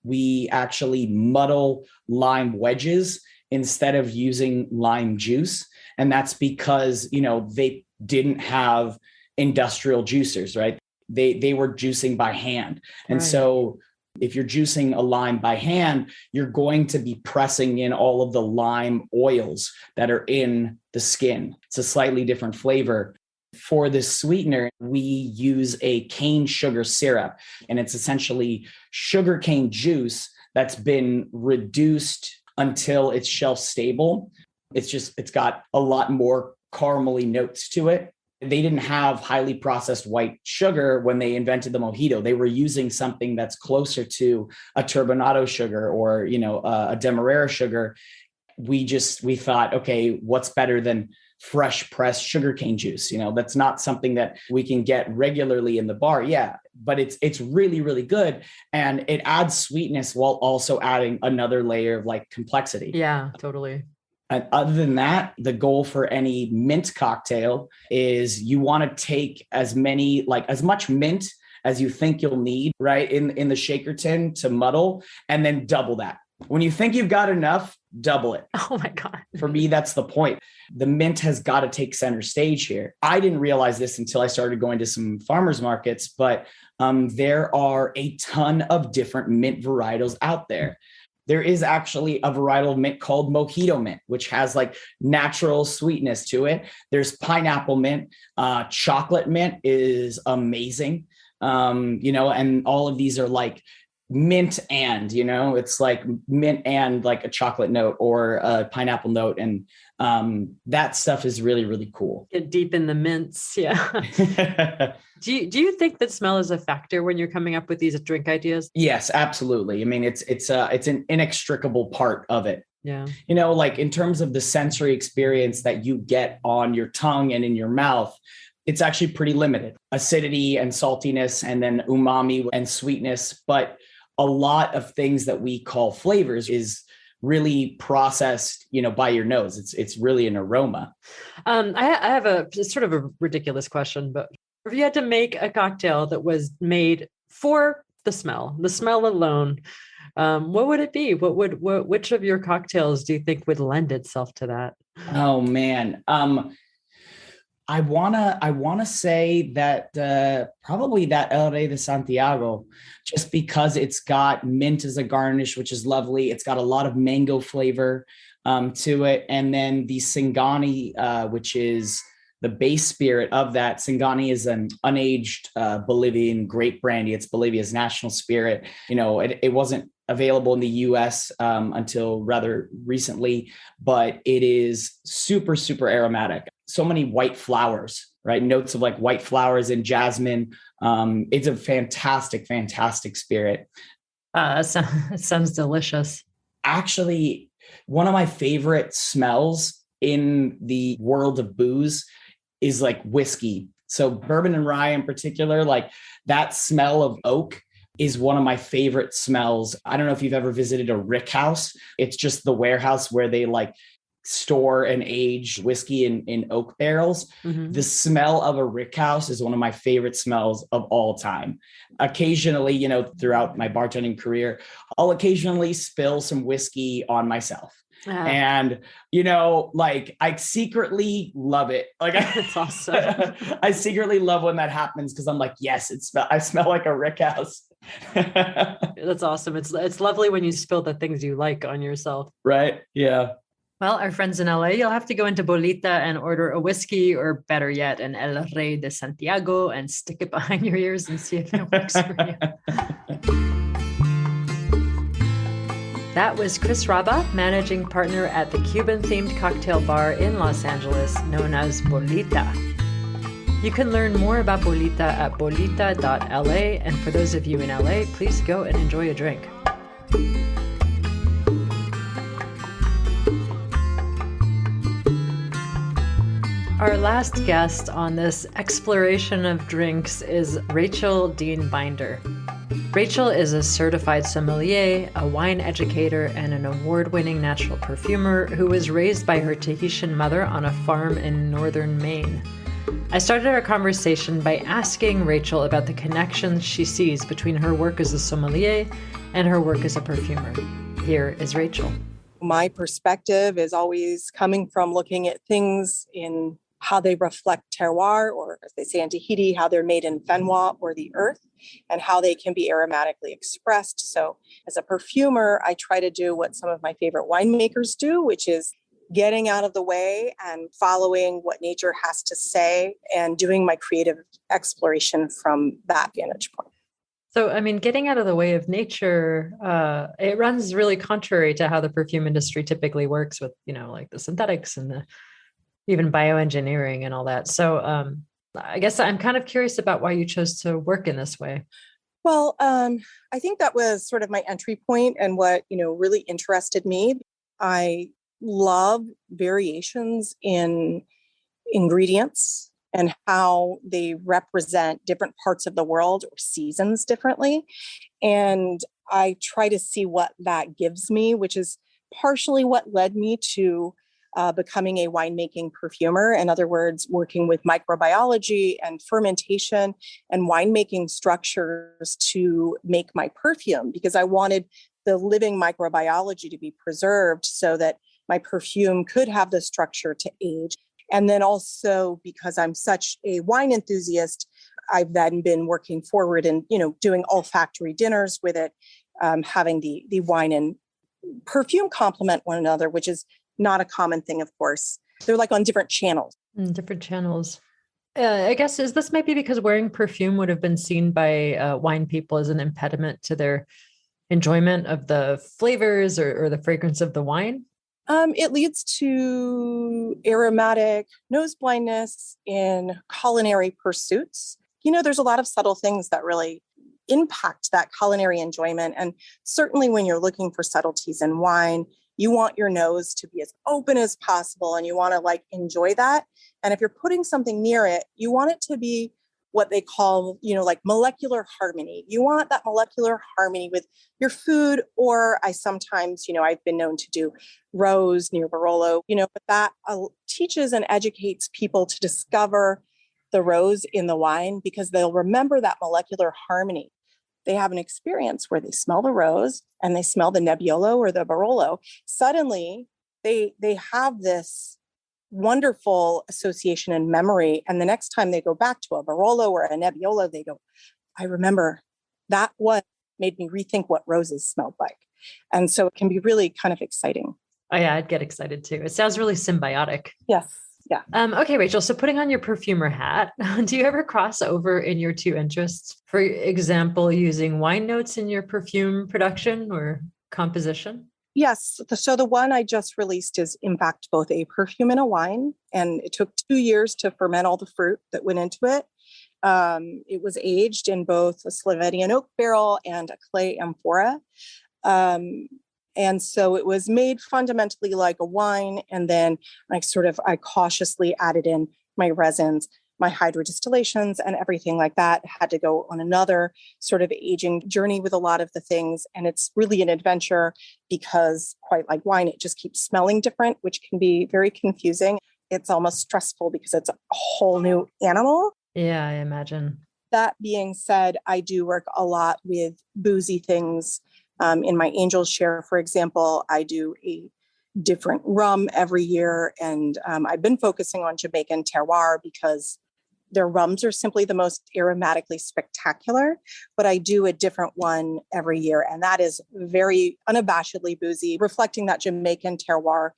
We actually muddle lime wedges instead of using lime juice. And that's because, they didn't have industrial juicers, right? They were juicing by hand. And Right. so if you're juicing a lime by hand, you're going to be pressing in all of the lime oils that are in the skin. It's a slightly different flavor. For this sweetener, we use a cane sugar syrup, and it's essentially sugarcane juice that's been reduced until it's shelf stable. It's got a lot more caramely notes to it. They didn't have highly processed white sugar when they invented the mojito. They were using something that's closer to a turbinado sugar or, a demerara sugar. We thought, okay, what's better than fresh pressed sugarcane juice? That's not something that we can get regularly in the bar. Yeah, but it's really, really good. And it adds sweetness while also adding another layer of like complexity. Yeah, totally. And other than that, the goal for any mint cocktail is you want to take as much mint as you think you'll need, right, in the shaker tin to muddle, and then double that. When you think you've got enough, double it. Oh my God. For me, that's the point. The mint has got to take center stage here. I didn't realize this until I started going to some farmers markets, but there are a ton of different mint varietals out there. There is actually a varietal mint called mojito mint, which has like natural sweetness to it. There's pineapple mint. Chocolate mint is amazing. And all of these are like mint and, it's like mint and like a chocolate note or a pineapple note. And that stuff is really, really cool. Get deep in the mints. Yeah. Do you think that smell is a factor when you're coming up with these drink ideas? Yes, absolutely. I mean, it's an inextricable part of it. Yeah. Like in terms of the sensory experience that you get on your tongue and in your mouth, it's actually pretty limited. Acidity and saltiness, and then umami and sweetness. But a lot of things that we call flavors is really processed, by your nose. It's really an aroma. I have a sort of a ridiculous question, but if you had to make a cocktail that was made for the smell alone, what would it be? Which of your cocktails do you think would lend itself to that? Oh man. I wanna say that probably that El Rey de Santiago, just because it's got mint as a garnish, which is lovely. It's got a lot of mango flavor to it, and then the Singani, which is the base spirit of that. Singani is an unaged Bolivian grape brandy. It's Bolivia's national spirit. It wasn't available in the US until rather recently, but it is super, super aromatic. So many white flowers, right? Notes of like white flowers and jasmine. It's a fantastic, fantastic spirit. Sounds delicious. Actually, one of my favorite smells in the world of booze is like whiskey. So bourbon and rye in particular, like that smell of oak is one of my favorite smells. I don't know if you've ever visited a rick house. It's just the warehouse where they like store and age whiskey in oak barrels. Mm-hmm. The smell of a rick house is one of my favorite smells of all time. Occasionally, throughout my bartending career, I'll occasionally spill some whiskey on myself. And, like I secretly love it. Like that's awesome. I secretly love when that happens because I'm like, yes, I smell like a rick house. That's awesome. It's lovely when you spill the things you like on yourself. Right. Yeah. Well, our friends in LA, you'll have to go into Bolita and order a whiskey, or better yet, an El Rey de Santiago, and stick it behind your ears and see if it works for you. That was Chris Raba, managing partner at the Cuban-themed cocktail bar in Los Angeles, known as Bolita. You can learn more about Bolita at bolita.la, and for those of you in LA, please go and enjoy a drink. Our last guest on this exploration of drinks is Rachel Dean Binder. Rachel is a certified sommelier, a wine educator, and an award-winning natural perfumer who was raised by her Tahitian mother on a farm in northern Maine. I started our conversation by asking Rachel about the connections she sees between her work as a sommelier and her work as a perfumer. Here is Rachel. My perspective is always coming from looking at things in how they reflect terroir, or as they say in Tahiti, how they're made in Fenwa or the earth, and how they can be aromatically expressed. So as a perfumer, I try to do what some of my favorite winemakers do, which is getting out of the way and following what nature has to say and doing my creative exploration from that vantage point. So, I mean, getting out of the way of nature, it runs really contrary to how the perfume industry typically works with, like the synthetics and the even bioengineering and all that. So I guess I'm kind of curious about why you chose to work in this way. Well, I think that was sort of my entry point and what, really interested me. I love variations in ingredients and how they represent different parts of the world or seasons differently. And I try to see what that gives me, which is partially what led me to becoming a winemaking perfumer. In other words, working with microbiology and fermentation and winemaking structures to make my perfume, because I wanted the living microbiology to be preserved so that my perfume could have the structure to age. And then also because I'm such a wine enthusiast, I've then been working forward and, doing olfactory dinners with it, having the wine and perfume complement one another, which is not a common thing, of course. They're like on different channels. Different channels. I guess, is this maybe because wearing perfume would have been seen by wine people as an impediment to their enjoyment of the flavors or the fragrance of the wine? It leads to aromatic nose blindness in culinary pursuits. There's a lot of subtle things that really impact that culinary enjoyment. And certainly when you're looking for subtleties in wine, you want your nose to be as open as possible and you want to enjoy that. And if you're putting something near it, you want it to be what they call, molecular harmony. You want that molecular harmony with your food, or I sometimes, I've been known to do rose near Barolo, but that teaches and educates people to discover the rose in the wine because they'll remember that molecular harmony. They have an experience where they smell the rose and they smell the Nebbiolo or the Barolo. Suddenly, they have this wonderful association and memory. And the next time they go back to a Barolo or a Nebbiolo, they go, I remember that what made me rethink what roses smelled like. And so it can be really kind of exciting. Oh yeah, I'd get excited too. It sounds really symbiotic. Yes. Yeah. Okay, Rachel. So putting on your perfumer hat, do you ever cross over in your two interests? For example, using wine notes in your perfume production or composition? Yes. So the one I just released is in fact both a perfume and a wine. And it took 2 years to ferment all the fruit that went into it. It was aged in both a Slovenian oak barrel and a clay amphora. And so it was made fundamentally like a wine. And then I cautiously added in my resins, my hydrodistillations, and everything like that had to go on another sort of aging journey with a lot of the things. And it's really an adventure because, quite like wine, it just keeps smelling different, which can be very confusing. It's almost stressful because it's a whole new animal. Yeah, I imagine. That being said, I do work a lot with boozy things. In my Angel's Share, for example, I do a different rum every year. And I've been focusing on Jamaican terroir because their rums are simply the most aromatically spectacular. But I do a different one every year. And that is very unabashedly boozy, reflecting that Jamaican terroir.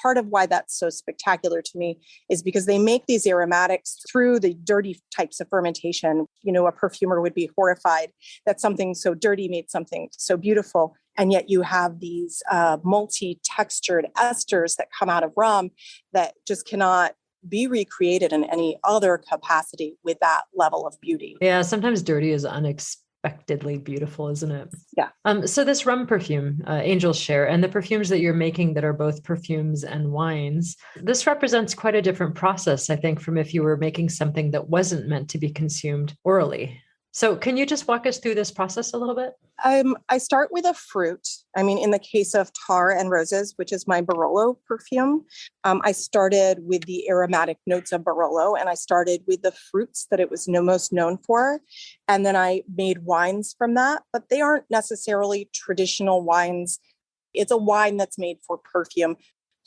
Part of why that's so spectacular to me is because they make these aromatics through the dirty types of fermentation. A perfumer would be horrified that something so dirty made something so beautiful. And yet you have these multi-textured esters that come out of rum that just cannot be recreated in any other capacity with that level of beauty. Yeah, sometimes dirty is unexpectedly beautiful, isn't it? Yeah. So this rum perfume, Angel's Share, and the perfumes that you're making that are both perfumes and wines, this represents quite a different process, I think, from if you were making something that wasn't meant to be consumed orally. So can you just walk us through this process a little bit? I start with a fruit. I mean, in the case of Tar and Roses, which is my Barolo perfume, I started with the aromatic notes of Barolo, and I started with the fruits that it was most known for. And then I made wines from that, but they aren't necessarily traditional wines. It's a wine that's made for perfume.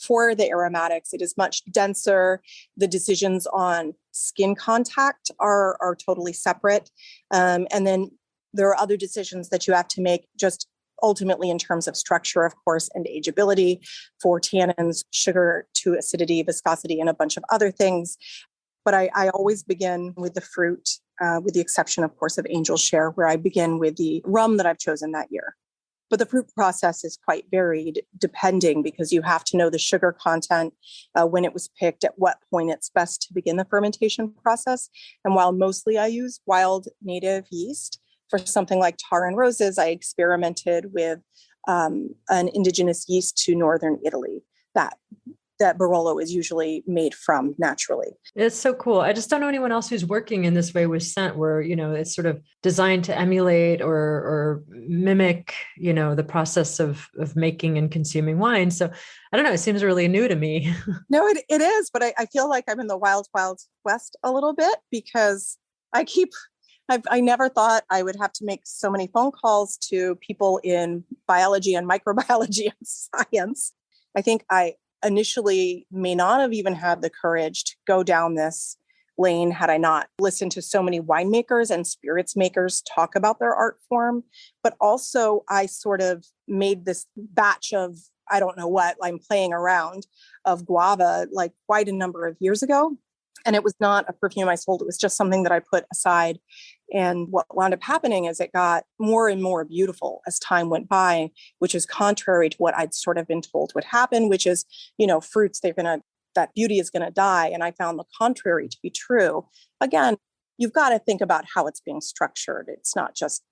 For the aromatics, it is much denser. The decisions on skin contact are totally separate. And then there are other decisions that you have to make just ultimately in terms of structure, of course, and ageability for tannins, sugar to acidity, viscosity, and a bunch of other things. But I always begin with the fruit, with the exception, of course, of Angel's Share, where I begin with the rum that I've chosen that year. But the fruit process is quite varied depending, because you have to know the sugar content, when it was picked, at what point it's best to begin the fermentation process. And while mostly I use wild native yeast, for something like Tar and Roses, I experimented with an indigenous yeast to northern Italy that Barolo is usually made from naturally. It's so cool. I just don't know anyone else who's working in this way with scent, where, it's sort of designed to emulate or mimic, the process of making and consuming wine. So I don't know, it seems really new to me. No, it is, but I feel like I'm in the wild, wild west a little bit, because I never thought I would have to make so many phone calls to people in biology and microbiology and science. I think I initially may not have even had the courage to go down this lane had I not listened to so many winemakers and spirits makers talk about their art form. But also I sort of made this batch of, I don't know what, I'm playing around, of guava like quite a number of years ago. And it was not a perfume I sold. It was just something that I put aside. And what wound up happening is it got more and more beautiful as time went by, which is contrary to what I'd sort of been told would happen, which is, fruits, that beauty is going to die. And I found the contrary to be true. Again, you've got to think about how it's being structured. It's not just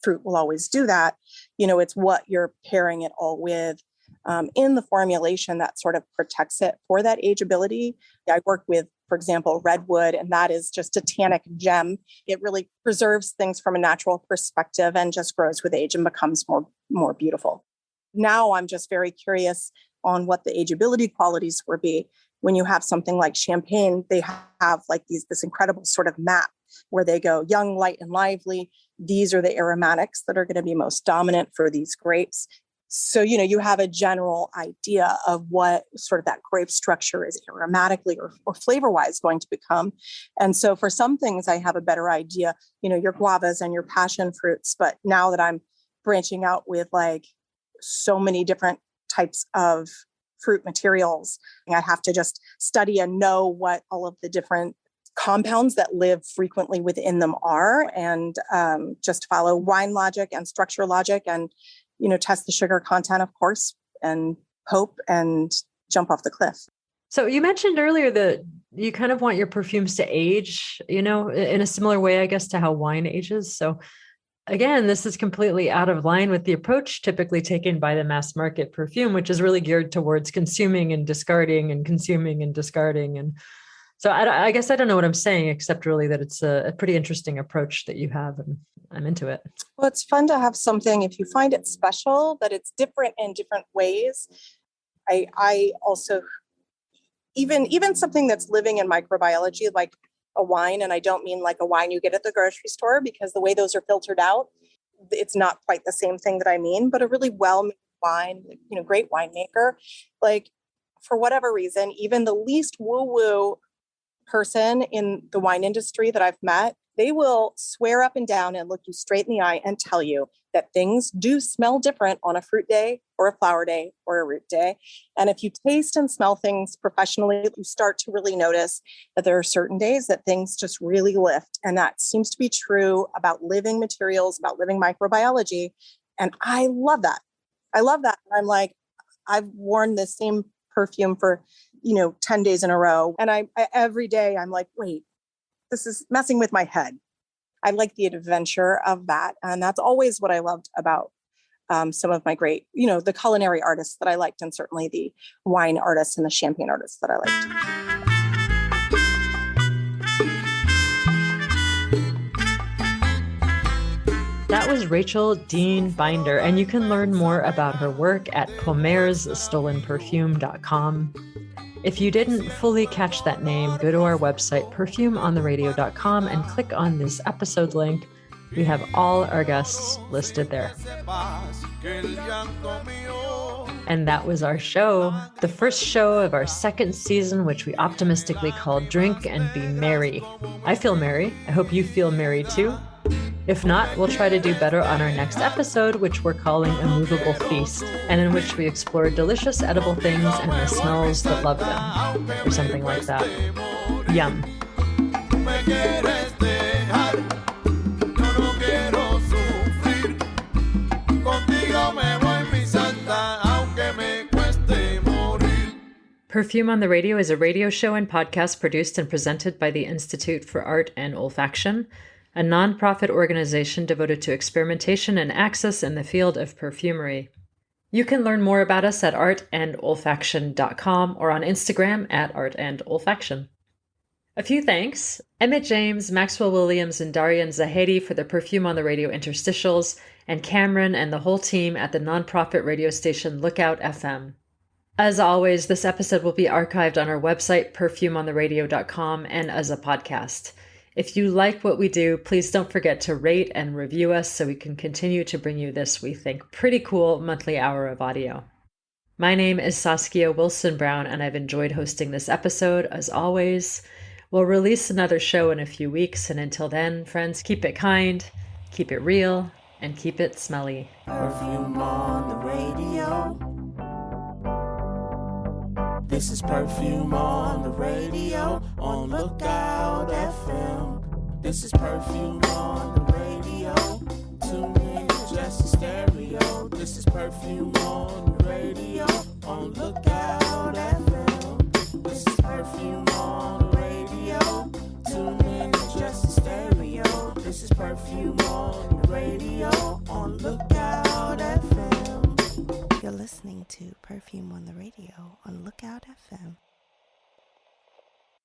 fruit will always do that. It's what you're pairing it all with. In the formulation that sort of protects it for that ageability. I work with, for example, redwood, and that is just a tannic gem. It really preserves things from a natural perspective and just grows with age and becomes more beautiful. Now I'm just very curious on what the ageability qualities would be. When you have something like champagne, they have like this incredible sort of map where they go young, light, and lively. These are the aromatics that are going to be most dominant for these grapes. So, you have a general idea of what sort of that grape structure is aromatically or flavor-wise going to become. And so for some things, I have a better idea, your guavas and your passion fruits. But now that I'm branching out with like so many different types of fruit materials, I have to just study and know what all of the different compounds that live frequently within them are, and just follow wine logic and structure logic and test the sugar content, of course, and hope and jump off the cliff. So you mentioned earlier that you kind of want your perfumes to age, in a similar way, I guess, to how wine ages. So again, this is completely out of line with the approach typically taken by the mass market perfume, which is really geared towards consuming and discarding and consuming and discarding. And so I guess I don't know what I'm saying, except really that it's a pretty interesting approach that you have, and I'm into it. Well, it's fun to have something, if you find it special, that it's different in different ways. I also, even something that's living in microbiology, like a wine, and I don't mean like a wine you get at the grocery store, because the way those are filtered out, it's not quite the same thing that I mean, but a really well-made wine, great winemaker, like for whatever reason, even the least woo-woo person in the wine industry that I've met, they will swear up and down and look you straight in the eye and tell you that things do smell different on a fruit day or a flower day or a root day. And if you taste and smell things professionally, you start to really notice that there are certain days that things just really lift. And that seems to be true about living materials, about living microbiology. And I love that. And I'm like, I've worn the same perfume for 10 days in a row. And I every day I'm like, wait, this is messing with my head. I like the adventure of that. And that's always what I loved about some of my great, the culinary artists that I liked, and certainly the wine artists and the champagne artists that I liked. That was Rachel Dean Binder, and you can learn more about her work at pomaresstolenperfume.com. If you didn't fully catch that name, go to our website, perfumeontheradio.com, and click on this episode link. We have all our guests listed there. And that was our show, the first show of our second season, which we optimistically called Drink and Be Merry. I feel merry. I hope you feel merry too. If not, we'll try to do better on our next episode, which we're calling A Movable Feast, and in which we explore delicious edible things and the smells that love them, or something like that. Yum. Perfume on the Radio is a radio show and podcast produced and presented by the Institute for Art and Olfaction, a nonprofit organization devoted to experimentation and access in the field of perfumery. You can learn more about us at artandolfaction.com or on Instagram at artandolfaction. A few thanks. Emmett James, Maxwell Williams, and Darian Zahedi for the Perfume on the Radio interstitials, and Cameron and the whole team at the nonprofit radio station Lookout FM. As always, this episode will be archived on our website, perfumeontheradio.com, and as a podcast. If you like what we do, please don't forget to rate and review us so we can continue to bring you this, we think, pretty cool monthly hour of audio. My name is Saskia Wilson-Brown, and I've enjoyed hosting this episode, as always. We'll release another show in a few weeks, and until then, friends, keep it kind, keep it real, and keep it smelly. Perfume on the radio. This is Perfume on the radio on Lookout FM. This is Perfume on the radio. Tune in just a stereo. This is Perfume on the radio on Lookout FM. This is Perfume on the radio. Tune in just a stereo. This is Perfume on the radio on Lookout FM. You're listening to Perfume on the Radio on Lookout FM.